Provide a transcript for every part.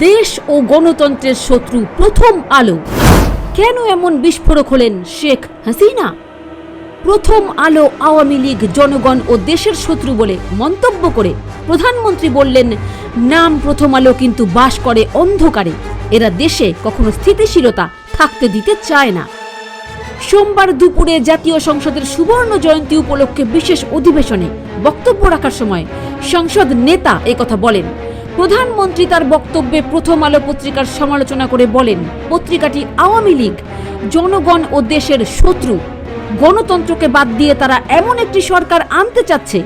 দেশ ও গণতন্ত্রের শত্রু প্রথম আলো। কেন এমন বিস্ফোরক হলেন শেখ হাসিনা? প্রথম আলো আওয়ামী লীগ জনগণ ও দেশের শত্রু বলে মন্তব্য করে প্রধানমন্ত্রী বললেন, নাম প্রথম আলো কিন্তু বাস করে অন্ধকারে, এরা দেশে কখনো স্থিতিশীলতা থাকতে দিতে চায় না। সোমবার দুপুরে জাতীয় সংসদের সুবর্ণ জয়ন্তী উপলক্ষে বিশেষ অধিবেশনে বক্তব্য রাখার সময় সংসদ নেতা একথা বলেন। প্রধানমন্ত্রী তার বক্তব্যে প্রথম আলো পত্রিকার সমালোচনা করে বলেন, পত্রিকাটি আওয়ামী লীগ জনগণ ও দেশের শত্রু। গণতন্ত্রকে বাদ দিয়ে তারা এমন একটি সরকার আনতে চাচ্ছে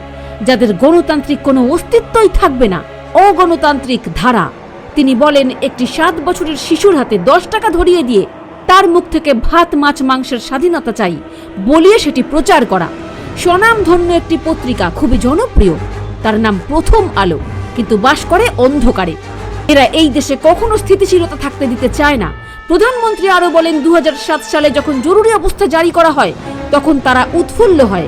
যাদের গণতান্ত্রিক কোনো অস্তিত্বই থাকবে না, অগণতান্ত্রিক ধারা। তিনি বলেন, একটি 7 বছরের শিশুর হাতে 10 টাকা ধরিয়ে দিয়ে তার মুখ থেকে ভাত মাছ মাংসের স্বাধীনতা চাই বলিয়ে সেটি প্রচার করা। স্বনামধন্য একটি পত্রিকা, খুবই জনপ্রিয়, তার নাম প্রথম আলো, কিন্তু বাস করে অন্ধকারে। এরা এই দেশে কখনো স্থিতিশীলতা থাকতে দিতে চায় না। প্রধানমন্ত্রী আরো বলেন, 2007 সালে যখন জরুরি অবস্থা জারি করা হয় তখন তারা উৎফুল্ল হয়।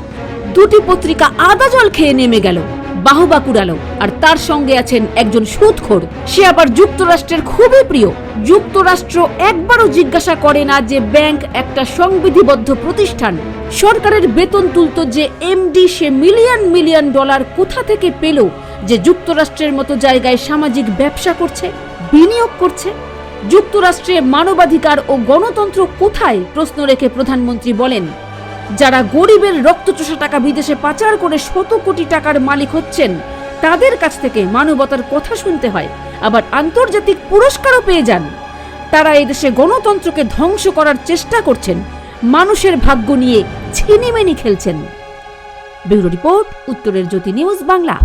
দুটি পত্রিকা আদা জল খেয়ে নেমে গেল, বাহবা কুড়ালো, আর তার সঙ্গে আছেন একজন সুদখোর। সে আবার যুক্তরাষ্ট্রের খুবই প্রিয়। যুক্তরাষ্ট্র একবারও জিজ্ঞাসা করে না যে ব্যাংক একটা সংবিধিবদ্ধ প্রতিষ্ঠান, সরকারের বেতন তুলত যে এমডি সে মিলিয়ন মিলিয়ন ডলার কোথা থেকে পেল যে যুক্তরাষ্ট্রের মতো জায়গায় সামাজিক ব্যবসা করছে, বিনিয়োগ করছে। যুক্তরাষ্ট্রে মানবাধিকার ও গণতন্ত্র কোথায় প্রশ্ন রেখে প্রধানমন্ত্রী বলেন, যারা গরিবের রক্তচোষা টাকা বিদেশে পাচার করে শত কোটি টাকার মালিক হচ্ছেন তাদের কাছ থেকে মানবতার কথা শুনতে হয়, আবার আন্তর্জাতিক পুরস্কারও পেয়ে যান। তারা এদেশে গণতন্ত্রকে ধ্বংস করার চেষ্টা করছেন, মানুষের ভাগ্য নিয়ে ছিনিমিনি খেলছেন। ব্যুরো রিপোর্ট, উত্তরের জ্যোতি নিউজ বাংলা।